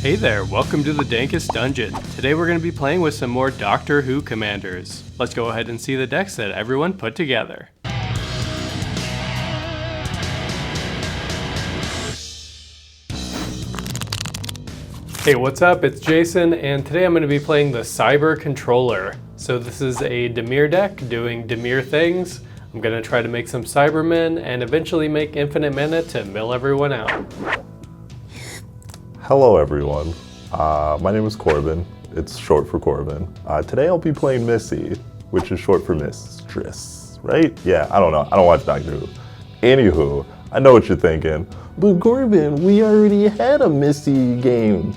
Hey there, welcome to the Dankest Dungeon. Today we're going to be playing with some more Doctor Who commanders. Let's go ahead and see the decks that everyone put together. Hey, what's up? It's Jason, and today I'm going to be playing the Cyber Controller. So this is a Dimir deck doing Dimir things. I'm going to try to make some Cybermen and eventually make infinite mana to mill everyone out. Hello everyone, my name is Corbin. It's short for Corbin. Today I'll be playing Missy, which is short for Mistress, right? Yeah, I don't know, I don't watch Doctor Who. Anywho, I know what you're thinking, but Corbin, we already had a Missy game.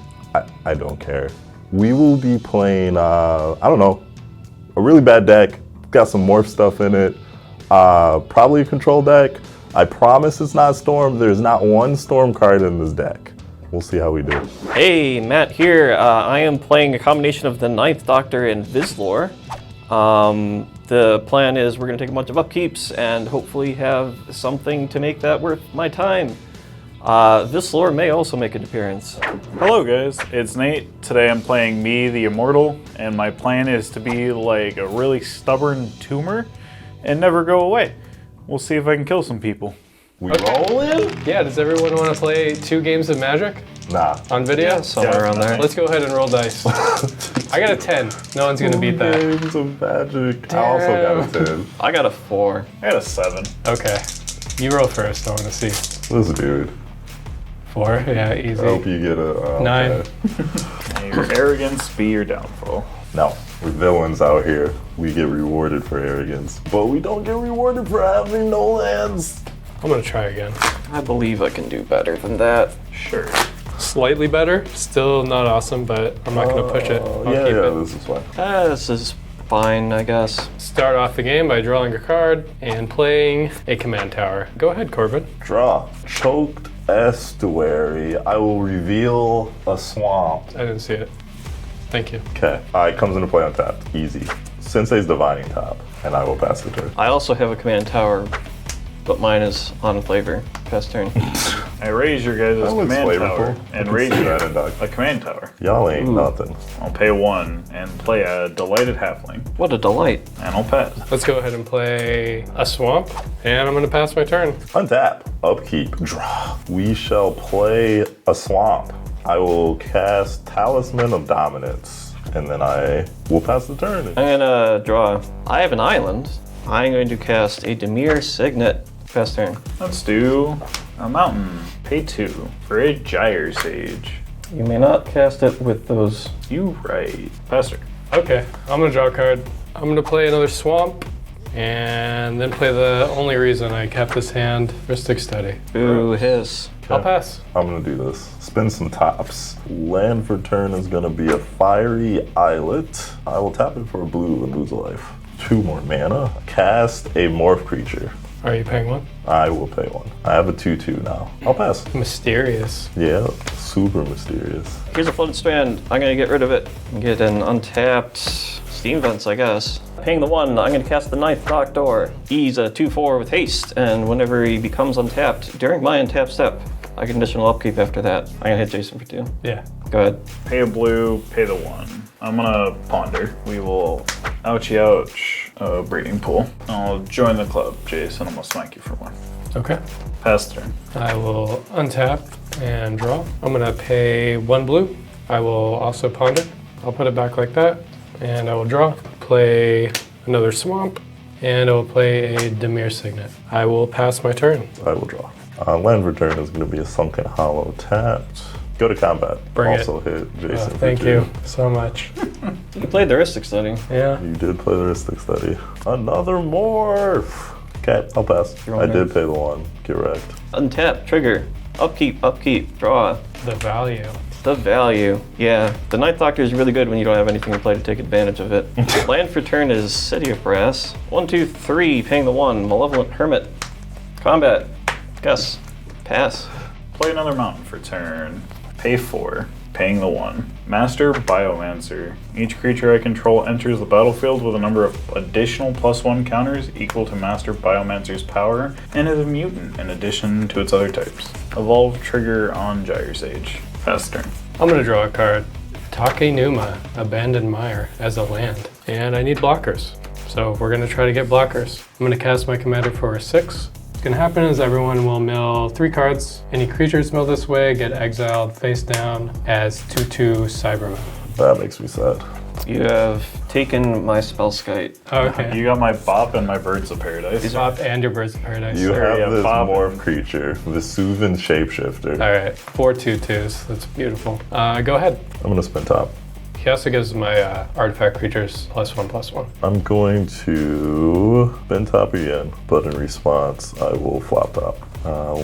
I don't care. We will be playing, I don't know, a really bad deck, got some morph stuff in it, probably a control deck. I promise it's not Storm, there's not one Storm card in this deck. We'll see how we do. Hey, Matt here. I am playing a combination of the Ninth Doctor and Vislor. The plan is we're going to take a bunch of upkeeps and hopefully have something to make that worth my time. Vislor may also make an appearance. Hello guys, it's Nate. Today I'm playing me, the Immortal, and my plan is to be like a really stubborn tumor and never go away. We'll see if I can kill some people. We rolling? Yeah, does everyone want to play 2 games of Magic? Nah. On video? Yeah, somewhere around there. Let's go ahead and roll dice. I got a 10. No one's going to beat that. Games of Magic. Damn. I also got a 10. I got a 4. I got a 7. Okay. You roll first, I want to see. This dude. 4? Yeah, easy. I hope you get a... 9. Okay. May your arrogance be your downfall. No, we're villains out here. We get rewarded for arrogance, but we don't get rewarded for having no lands. I'm going to try again. I believe I can do better than that. Sure. Slightly better. Still not awesome, but I'm not going to push it. I'll keep it. This is fine. This is fine, I guess. Start off the game by drawing a card and playing a command tower. Go ahead, Corbin. Draw. Choked Estuary. I will reveal a swamp. I didn't see it. Thank you. Okay. It comes into play on tap. Easy. Sensei's Divining Top, and I will pass the turn. I also have a command tower, but mine is on flavor. Pass turn. I raise your guys' That looks command flavorful. tower I and can raise see you that in Doc. a command tower. Y'all ain't nothing. I'll pay 1 and play a Delighted Halfling, What a delight. and I'll pass. Let's go ahead and play a swamp, and I'm going to pass my turn. Untap. Upkeep. Draw. We shall play a swamp. I will cast Talisman of Dominance, and then I will pass the turn. I'm gonna draw. I have an island. I'm going to cast a Dimir Signet. Pass turn. Let's do a mountain. Pay 2 for a Gyre Sage. You may not cast it with those. You right. Pass turn. Okay, I'm going to draw a card. I'm going to play another swamp, and then play the only reason I kept this hand, Mystic Study. Ooh, hiss. I'll pass. I'm gonna do this. Spin some tops. Land for turn is gonna be a Fiery Islet. I will tap it for a blue and lose a life. 2 more mana. Cast a morph creature. Are you paying 1? I will pay 1. I have a 2/2 now. I'll pass. Mysterious. Yeah, super mysterious. Here's a floated strand. I'm gonna get rid of it and get an untapped steam vents, I guess. Paying the 1, I'm gonna cast the Ninth Doctor. He's a 2/4 with haste, and whenever he becomes untapped, during my untap step, I get additional upkeep after that. I'm gonna hit Jason for 2. Yeah. Go ahead. Pay a blue, pay the 1. I'm gonna ponder. We will ouchie ouch a breeding pool. I'll join the club, Jason. I'm gonna smack you for 1. Okay. Pass turn. I will untap and draw. I'm going to pay 1 blue. I will also ponder. I'll put it back like that, and I will draw. Play another swamp, and I will play a Dimir Signet. I will pass my turn. I will draw. Land for turn is gonna be a Sunken Hollow tapped. Go to combat. Bring also hit Jason. for Thank 2. you so much. You played the Ristic Study. Yeah. You did play the Ristic Study. Another morph. Okay, I'll pass. I did pay the 1. Get wrecked. Untap, trigger, upkeep, upkeep, draw. The value. The value. Yeah, the Ninth Doctor is really good when you don't have anything to play to take advantage of it. Land for turn is City of Brass. 1, 2, 3, paying the 1. Malevolent Hermit. Combat. Guess. Pass. Play another mountain for turn. Pay 4. Paying the 1. Master Biomancer. Each creature I control enters the battlefield with a number of additional +1 counters equal to Master Biomancer's power and is a mutant in addition to its other types. Evolve trigger on Gyre Sage. Pass turn. I'm gonna draw a card. Takenuma, Abandoned Mire, as a land. And I need blockers. So we're gonna try to get blockers. I'm gonna cast my commander for a 6. What's gonna happen is everyone will mill 3 cards. Any creatures milled this way get exiled face down as 2/2 Cybermen. That makes me sad. You have taken my Spellskite. Oh, okay. You got my Bop and my Birds of Paradise. Bop and your Birds of Paradise. You Sure, have yeah, this Bob. morph creature, Vesuvian Shapeshifter. All right, 4 2/2s. That's beautiful. Go ahead. I'm gonna spin top. He also gives my artifact creatures +1/+1. I'm going to spin top again, but in response, I will flop top.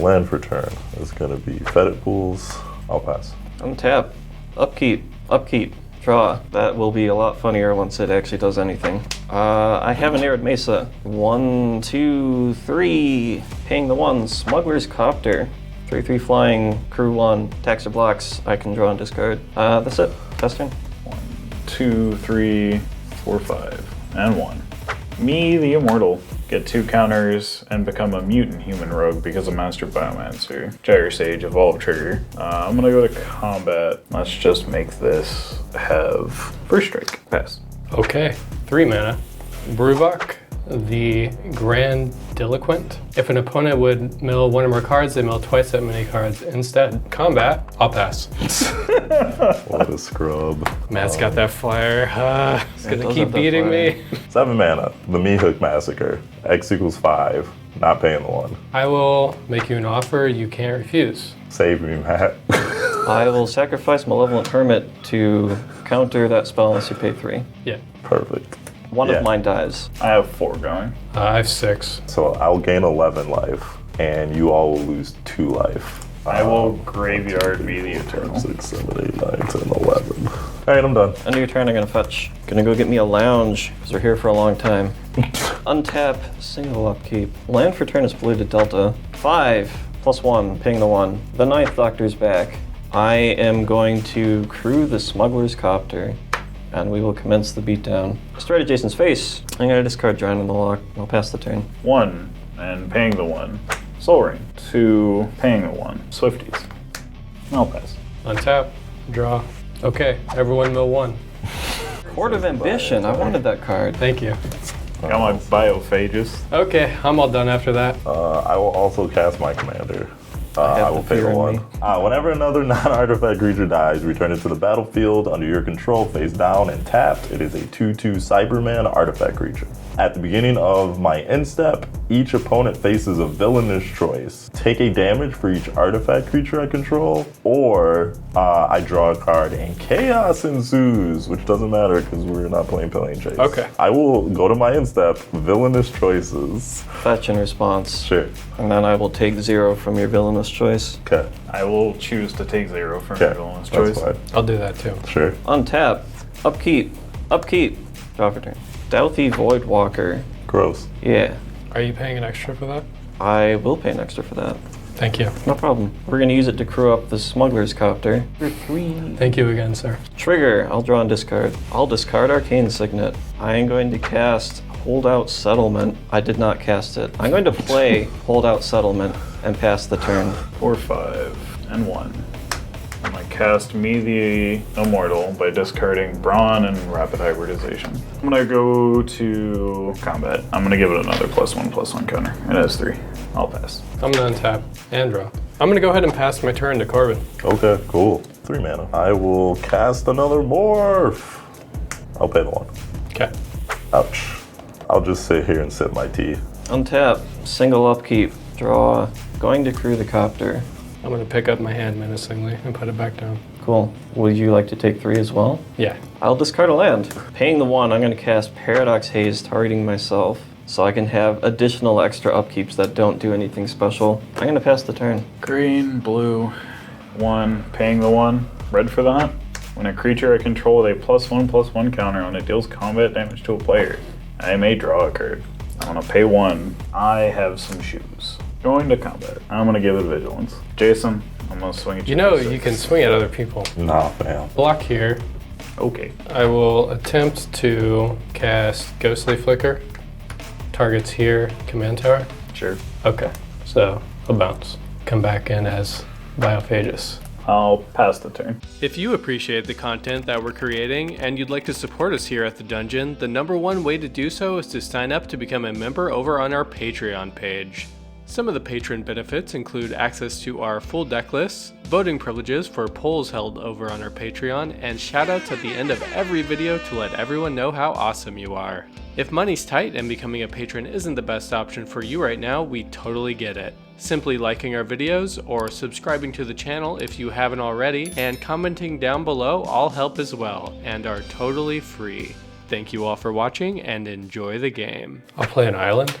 Land for turn is gonna be Fetid Pools. I'll pass. Untap. Upkeep. Upkeep. Draw. That will be a lot funnier once it actually does anything. I have an Arid Mesa. 1, 2, 3. Paying the 1. Smuggler's Copter. 3/3 flying. Crew 1. Attacks or blocks. I can draw and discard. That's it. Pass turn. 1, 2, 3, 4, 5, and 1. Me, the Immortal, get 2 counters and become a mutant human rogue because of Master Biomancer. Gyre Sage, Evolve Trigger. I'm gonna go to combat. Let's just make this have First Strike. Pass. Okay, 3 mana. Bruvok, the Grandiloquent. If an opponent would mill 1 or more cards, they mill twice that many cards. Instead, combat, I'll pass. What a scrub. Matt's got that flyer. It's gonna does keep have that beating flyer. me. 7 mana, the Mehook Massacre. X equals 5, not paying the 1. I will make you an offer you can't refuse. Save me, Matt. I will sacrifice Malevolent Hermit to counter that spell unless you pay 3. Yeah, Perfect. One Yeah. of mine dies. I have 4 going. I have 6. So I'll gain 11 life, and you all will lose 2 life. I will Graveyard Me, the Eternal. 6, 7, 8, 9, 10, 11. Alright, I'm done. End of your turn, I'm gonna fetch. Gonna go get me a lounge, because we're here for a long time. Untap, single upkeep. Land for turn is polluted Delta. 5, +1, paying the 1. The Ninth Doctor's back. I am going to crew the Smuggler's Copter, and we will commence the beatdown. Straight at Jason's face. I'm gonna discard Drown in the Lock. I'll pass the turn. 1, and paying the 1. Soul Ring. 2, paying the 1. Swifties. I'll pass. Untap, draw. Okay, everyone mill 1. Court of Ambition, I wanted that card. Thank you. Got my Biophagus. Okay, I'm all done after that. I will also cast my commander. I have will the pay fear the in 1. me. Whenever another non-artifact creature dies, return it to the battlefield under your control, face down and tapped. It is a 2/2 Cyberman artifact creature. At the beginning of my end step, each opponent faces a villainous choice. Take a damage for each artifact creature I control, or I draw a card and chaos ensues, which doesn't matter because we're not playing Pillion Chase. Okay. I will go to my end step, villainous choices. Fetch in response. Sure. And then I will take 0 from your villainous choice. Okay. I will choose to take 0 from Okay. your villainous That's choice. fine. I'll do that too. Sure. Untap. Upkeep. Upkeep. Draw for turn. Douthy Voidwalker. Gross. Yeah. Are you paying an extra for that? I will pay an extra for that. Thank you. No problem. We're gonna use it to crew up the Smuggler's Copter. For 3. Thank you again, sir. Trigger. I'll draw and discard. I'll discard Arcane Signet. I am going to cast Holdout Settlement. I did not cast it. I'm going to play Holdout Settlement and pass the turn. 4, 5, and 1. I'm gonna cast Me, the Immortal by discarding Brawn and Rapid Hybridization. I'm gonna go to combat. I'm gonna give it another +1/+1 counter. It has 3. I'll pass. I'm gonna untap and draw. I'm gonna go ahead and pass my turn to Corbin. Okay, cool. 3 mana. I will cast another morph. I'll pay the 1. Okay. Ouch. I'll just sit here and sip my tea. Untap. Single upkeep. Draw. Going to crew the Copter. I'm gonna pick up my hand menacingly and put it back down. Cool. Would you like to take 3 as well? Yeah. I'll discard a land. Paying the 1, I'm going to cast Paradox Haze, targeting myself, so I can have additional extra upkeeps that don't do anything special. I'm going to pass the turn. Green, blue, 1, paying the 1. Red for that. When a creature I control with a +1/+1 counter on it deals combat damage to a player, I may draw a card. I'm gonna pay 1. I have some shoes. Going to combat. I'm gonna give it vigilance. Jason, I'm gonna swing at you. You know for 6. you can swing at other people. Nah, fam. Block here. Okay. I will attempt to cast Ghostly Flicker. Targets here, command tower. Sure. Okay, so a bounce. Come back in as Biophagus. I'll pass the turn. If you appreciate the content that we're creating and you'd like to support us here at the dungeon, the #1 way to do so is to sign up to become a member over on our Patreon page. Some of the patron benefits include access to our full deck lists, voting privileges for polls held over on our Patreon, and shoutouts at the end of every video to let everyone know how awesome you are. If money's tight and becoming a patron isn't the best option for you right now, we totally get it. Simply liking our videos or subscribing to the channel if you haven't already, and commenting down below all help as well, and are totally free. Thank you all for watching and enjoy the game. I'll play an island.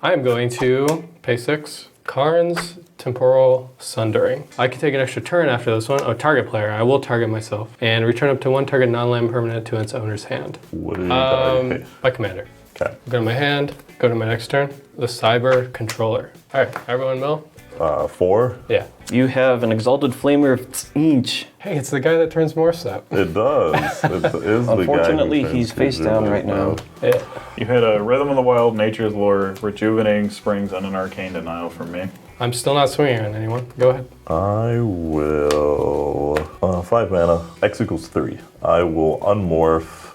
I am going to pay 6. Karn's Temporal Sundering. I can take an extra turn after this one. Oh, target player. I will target myself. And return up to 1 target non-land permanent to its owner's hand. What are you targeting? My commander. Okay. Go to my hand. Go to my next turn. The Cyber Controller. All right, everyone mill? 4? Yeah. You have an Exalted Flamer of Tzinch. Hey, it's the guy that turns Morse up. It does. It is the guy Unfortunately, who he's face down right now. Yeah. You hit a Rhythm of the Wild, Nature's Lore, Rejuvenating Springs, and an Arcane Denial from me. I'm still not swinging on anyone. Go ahead. I will... 5 mana. X equals 3. I will unmorph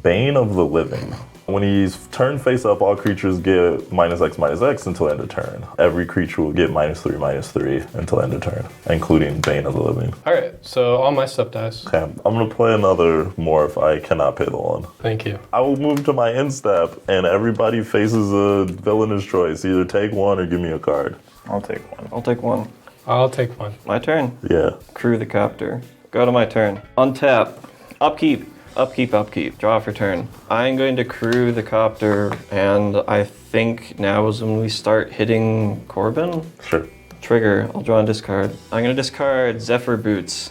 Bane of the Living. When he's turned face up, all creatures get -X/-X until end of turn. Every creature will get -3/-3 until end of turn, including Bane of the Living. All right, so all my stuff dies. Okay, I'm gonna play another morph. I cannot pay the one. Thank you. I will move to my end step, and everybody faces a villainous choice. Either take one or give me a card. I'll take one. I'll take one. I'll take one. My turn. Yeah. Crew the copter. Go to my turn. Untap. Upkeep. Upkeep, upkeep. Draw for turn. I'm going to crew the copter, and I think now is when we start hitting Corbin. Sure. Trigger. I'll draw and discard. I'm going to discard Zephyr Boots.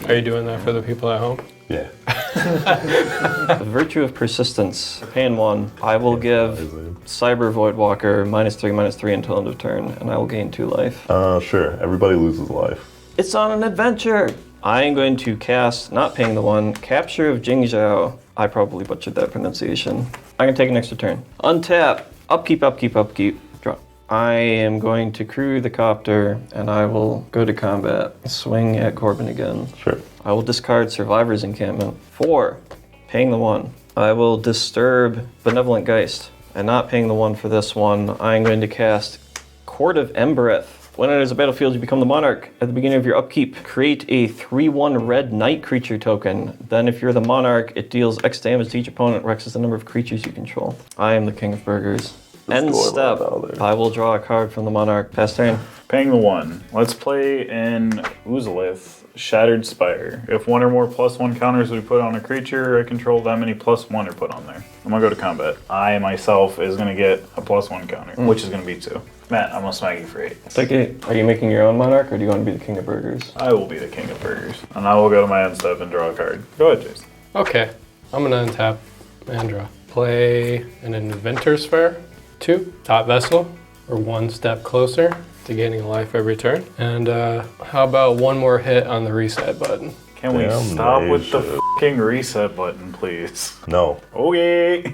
Are you doing that for the people at home? Yeah. The Virtue of Persistence. Paying 1. I will give Cyber Voidwalker -3/-3 until end of turn, and I will gain 2 life. Sure. Everybody loses life. It's on an adventure! I am going to cast, not paying the 1, Capture of Jingzhou. I probably butchered that pronunciation. I'm going to take an extra turn. Untap. Upkeep, upkeep, upkeep. Draw. I am going to crew the copter, and I will go to combat. Swing at Corbin again. Sure. I will discard Survivor's Encampment. 4. Paying the 1. I will disturb Benevolent Geist. And not paying the 1 for this one, I'm going to cast Court of Embereth. When it enters the battlefield, you become the monarch. At the beginning of your upkeep, create a 3/1 red knight creature token. Then if you're the monarch, it deals X damage to each opponent, Rexes the number of creatures you control. I am the king of burgers. End step. I will draw a card from the monarch. Pass turn. Paying the 1. Let's play in Uzalith, Shattered Spire. If 1 or more +1 counters we put on a creature I control, that many +1 are put on there. I'm gonna go to combat. I myself is gonna get a +1 counter, which is gonna be 2. Matt, I'm gonna smack you for 8. Take 8. Are you making your own monarch, or do you want to be the king of burgers? I will be the king of burgers. And I will go to my end step and draw a card. Go ahead, Jason. Okay, I'm gonna untap and draw. Play an Inventor's Fair. 2. Top Vessel. We're 1 step closer to gaining a life every turn. And how about 1 more hit on the reset button? Can we stop with the f***ing reset button, please? No. Okay.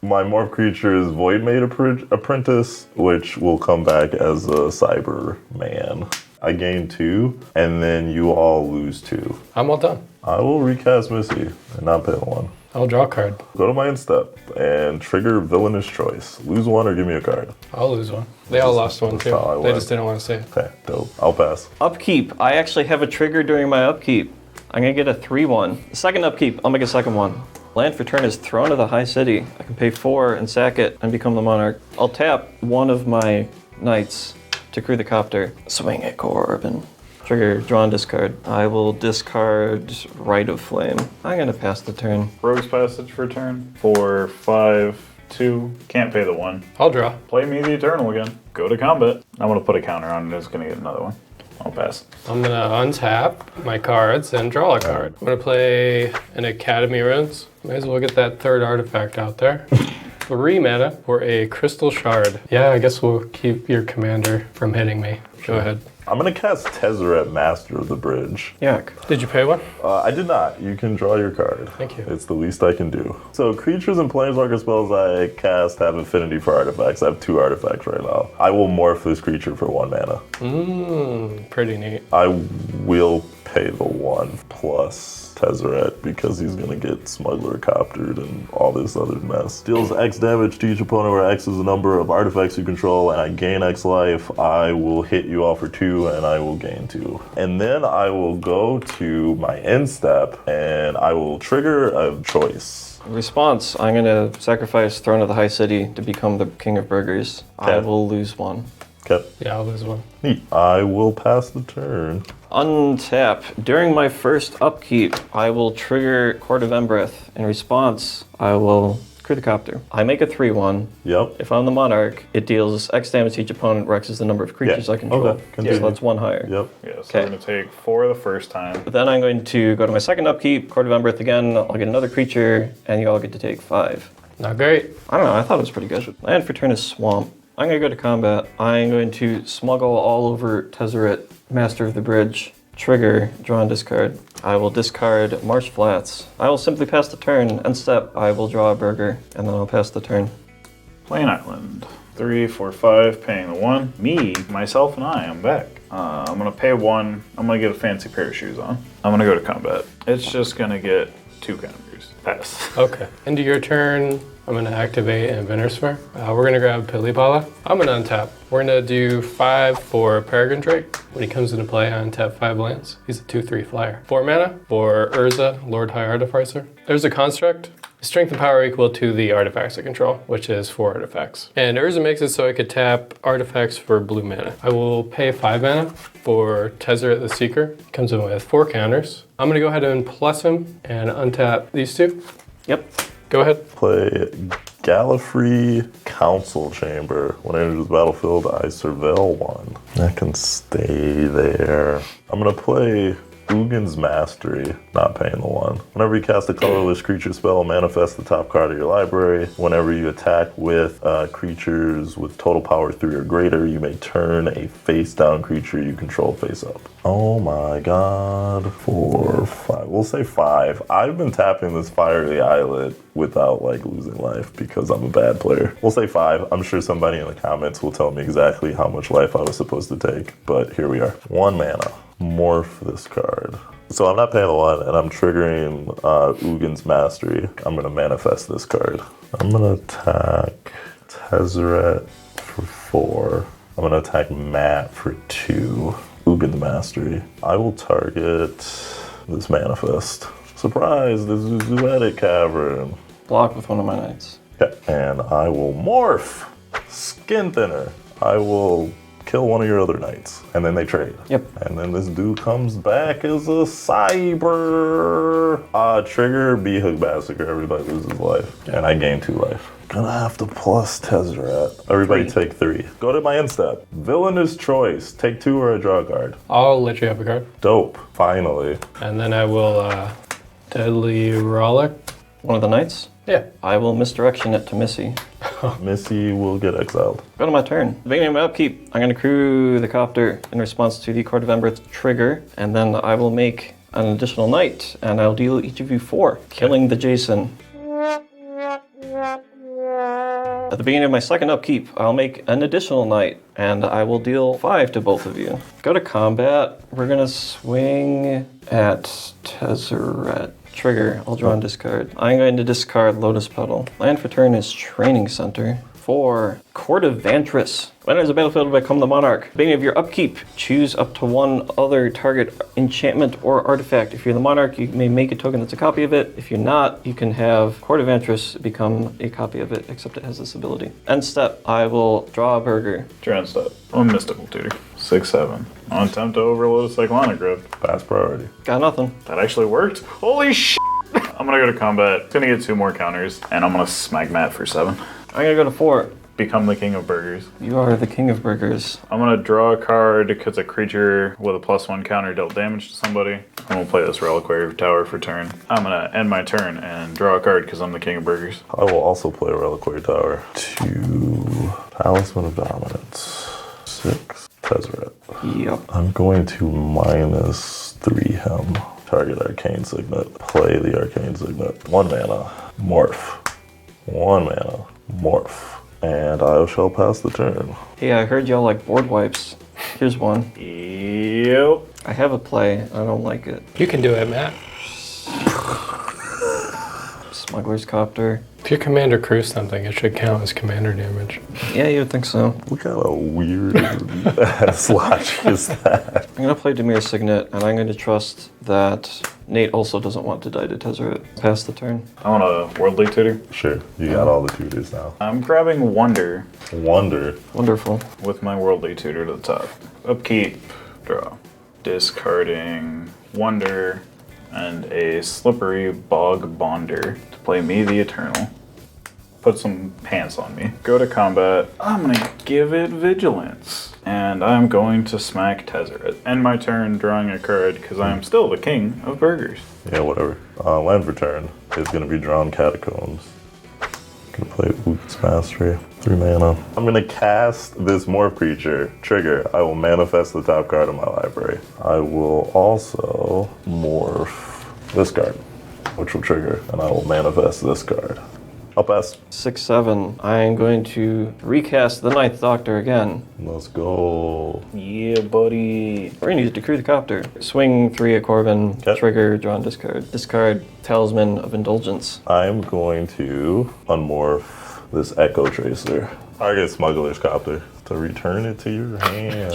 My morph creature is Voidmade Apprentice, which will come back as a Cyber Man. I gain 2, and then you all lose 2. I'm all done. I will recast Missy and not pay the 1. I'll draw a card. Go to my end step and trigger Villainous Choice. Lose 1 or give me a card. I'll lose 1. They all lost 1 too. how I They went. just didn't want to say it. Okay, dope. I'll pass. Upkeep. I actually have a trigger during my upkeep. I'm going to get a 3/1. The second upkeep, I'll make a second one. Land for turn is Throne of the High City. I can pay 4 and sack it and become the monarch. I'll tap 1 of my knights to crew the copter. Swing at Corbin. Trigger, draw and discard. I will discard Rite of Flame. I'm gonna pass the turn. Rogue's Passage for turn. 4, 5, 2. Can't pay the 1. I'll draw. Play me the Eternal again. Go to combat. I'm gonna put a counter on it. It's gonna get another one. I'll pass. I'm gonna untap my cards and draw a card. I'm gonna play an Academy Runes. May as well get that 3rd artifact out there. 3 mana for a crystal shard. Yeah, I guess we'll keep your commander from hitting me. Go ahead. I'm gonna cast Tezzeret, Master of the Bridge. Yuck. Did you pay one? I did not. You can draw your card. Thank you. It's the least I can do. So creatures and planeswalker spells I cast have affinity for artifacts. I have 2 artifacts right now. I will morph this creature for 1 mana. Pretty neat. I will pay the 1 plus Tezzeret because he's gonna get Smuggler Coptered and all this other mess. Deals X damage to each opponent where X is the number of artifacts you control and I gain X life. I will hit you all for 2 and I will gain 2. And then I will go to my end step and I will trigger a choice. In response, I'm going to sacrifice Throne of the High City to become the King of Burgers. I Okay. will lose 1. Okay. Yeah, I'll lose 1. Neat. I will pass the turn. Untap. During my first upkeep, I will trigger Court of Embereth. In response, I will create the copter. I make a 3/1. Yep. If I'm the Monarch, it deals X damage to each opponent, where X is the number of creatures I control. Okay. Continue. So that's 1 higher. Yep. Yeah, so Okay. we're going to take 4 the first time. But then I'm going to go to my second upkeep, Court of Embereth again. I'll get another creature, and you all get to take 5. Not great. I don't know, I thought it was pretty good. Land for turn is Swamp. I'm going to go to combat. I'm going to smuggle all over Tezzeret, Master of the Bridge. Trigger, draw and discard. I will discard Marsh Flats. I will simply pass the turn. End step, I will draw a burger, and then I'll pass the turn. Plain Island. 3, 4, 5, paying the 1. Me, myself, and I am back. I'm going to pay 1. I'm going to get a fancy pair of shoes on. I'm going to go to combat. It's just going to get 2 counters. Pass. Okay. Into your turn, I'm going to activate Inventor's Sphere. We're going to grab Pilipala. I'm going to untap. We're going to do 5 for Peregrine Drake. When he comes into play, I untap 5 lands. He's a 2/3 flyer. 4 mana for Urza, Lord High Artificer. There's a construct. Strength and power equal to the artifacts I control, which is 4 artifacts. And Urza makes it so I could tap artifacts for blue mana. I will pay 5 mana for Tezzeret the Seeker. Comes in with 4 counters. I'm going to go ahead and plus him and untap these 2. Yep. Go ahead. Play Gallifrey Council Chamber. When it enters the battlefield, I surveil 1. That can stay there. I'm going to play Ugin's Mastery, not paying the 1. Whenever you cast a colorless creature spell, manifest the top card of your library. Whenever you attack with creatures with total power 3 or greater, you may turn a face-down creature you control face up. Oh my god. 4, 5. We'll say 5. I've been tapping this Fiery Islet without like losing life because I'm a bad player. We'll say 5. I'm sure somebody in the comments will tell me exactly how much life I was supposed to take, but here we are. 1 mana. Morph this card. So I'm not paying the 1 and I'm triggering Ugin's Mastery. I'm gonna manifest this card. I'm gonna attack Tezzeret for 4. I'm gonna attack Matt for 2. Ugin's Mastery. I will target this manifest. Surprise, this is Zuetic Cavern. Block with one of my knights. Okay, and I will morph Skin Thinner. I will kill one of your other knights, and then they trade. Yep. And then this dude comes back as a cyber. Trigger, B-Hook Massacre, everybody loses life. And I gain 2 life. Gonna have to plus Tezzeret. Everybody 3. take 3. Go to my end step. Villainous Choice. Take 2 or I draw a card. I'll let you have a card. Dope. Finally. And then I will Deadly Rollick. One of the knights. Yeah. I will misdirection it to Missy. Missy will get exiled. Go to my turn. Beginning of my upkeep, I'm going to crew the copter in response to the Court of Embereth trigger, and then I will make an additional knight, and I'll deal each of you 4, killing the Jason. At the beginning of my second upkeep, I'll make an additional knight, and I will deal 5 to both of you. Go to combat. We're going to swing at Tezzeret. Trigger, I'll draw and discard. I'm going to discard Lotus Petal. Land for turn is Training Center. 4, Court of Vantress. When enters the battlefield, become the Monarch. Beginning of your upkeep, choose up to 1 other target enchantment or artifact. If you're the Monarch, you may make a token that's a copy of it. If you're not, you can have Court of Vantress become a copy of it, except it has this ability. End step, I will draw a burger. Your end step. I'm a Mystical Tutor. 6, 7. On attempt to overload a Cyclonic Grip. Pass priority. Got nothing. That actually worked. Holy shit! I'm gonna go to combat. Gonna get 2 more counters, and I'm gonna smack Matt for 7. I'm gonna go to 4. become the king of burgers. You are the king of burgers. I'm gonna draw a card because a creature with a +1 counter dealt damage to somebody. I'm gonna play this Reliquary Tower for turn. I'm gonna end my turn and draw a card because I'm the king of burgers. I will also play a Reliquary Tower. 2 Talisman of Dominance. 6 Tezzeret. Yep. I'm going to -3 him. Target Arcane Signet. Play the Arcane Signet. 1 mana. Morph. 1 mana. Morph. And I shall pass the turn. Hey, I heard y'all like board wipes. Here's one. Yep. I have a play. I don't like it. You can do it, Matt. Smuggler's Copter. If your commander crews something, it should count as commander damage. Yeah, you would think so. What kind of weird ass logic is that? I'm gonna play Demir's Signet, and I'm gonna trust that Nate also doesn't want to die to Tezzeret. Pass the turn. I want a Worldly Tutor. Sure, you got all the tutors now. I'm grabbing Wonder Wonder. Wonderful. with my Worldly Tutor to the top. Upkeep, draw. Discarding Wonder and a Slippery Bog Bonder to play Me the Eternal. Put some pants on me. Go to combat. I'm gonna give it Vigilance. And I'm going to smack Tezzeret. End my turn drawing a card because I'm still the king of burgers. Yeah, whatever. Land return is going to be Drawn Catacombs. Gonna play Oops Mastery. 3 mana. I'm gonna cast this morph creature. Trigger. I will manifest the top card of my library. I will also morph this card, which will trigger, and I will manifest this card. I'll pass. 6/7. I am going to recast the Ninth Doctor again. Let's go. Yeah, buddy. We're gonna use Decree the Copter. Swing 3 at Corbin. Okay. Trigger, draw and discard. Discard Talisman of Indulgence. I'm going to unmorph this Echo Tracer. Target Smuggler's Copter to return it to your hand.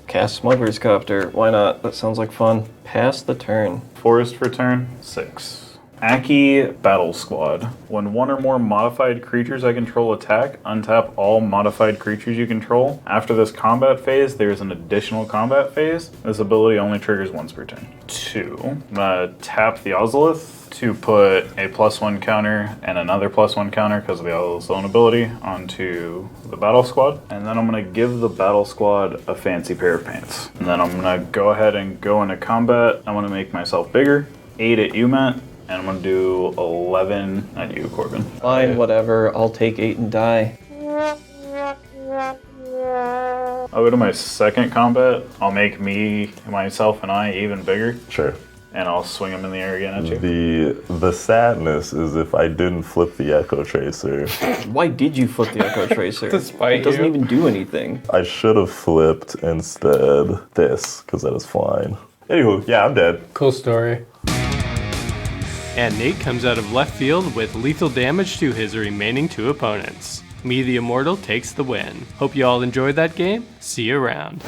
Cast Smuggler's Copter. Why not? That sounds like fun. Pass the turn. Forest for turn 6. Aki Battle Squad. When one or more modified creatures I control attack, untap all modified creatures you control. After this combat phase, there is an additional combat phase. This ability only triggers once per turn. 2. I'm gonna tap the Ozolith to put a +1 counter and another +1 counter because of the Ozolith's own ability onto the Battle Squad. And then I'm gonna give the Battle Squad a fancy pair of pants. And then I'm gonna go ahead and go into combat. I'm gonna make myself bigger. 8 at you, Matt. And I'm gonna do 11 at you, Corbin. Fine, whatever. I'll take 8 and die. I'll go to my second combat. I'll make myself and I even bigger. Sure. And I'll swing them in the air again at you. The sadness is if I didn't flip the Echo Tracer, Why did you flip the Echo Tracer? Despite it doesn't you. even do anything. I should have flipped instead this, because that is flying. Anywho, yeah, I'm dead. Cool story. And Nate comes out of left field with lethal damage to his remaining 2 opponents. Me the Immortal takes the win. Hope you all enjoyed that game. See you around.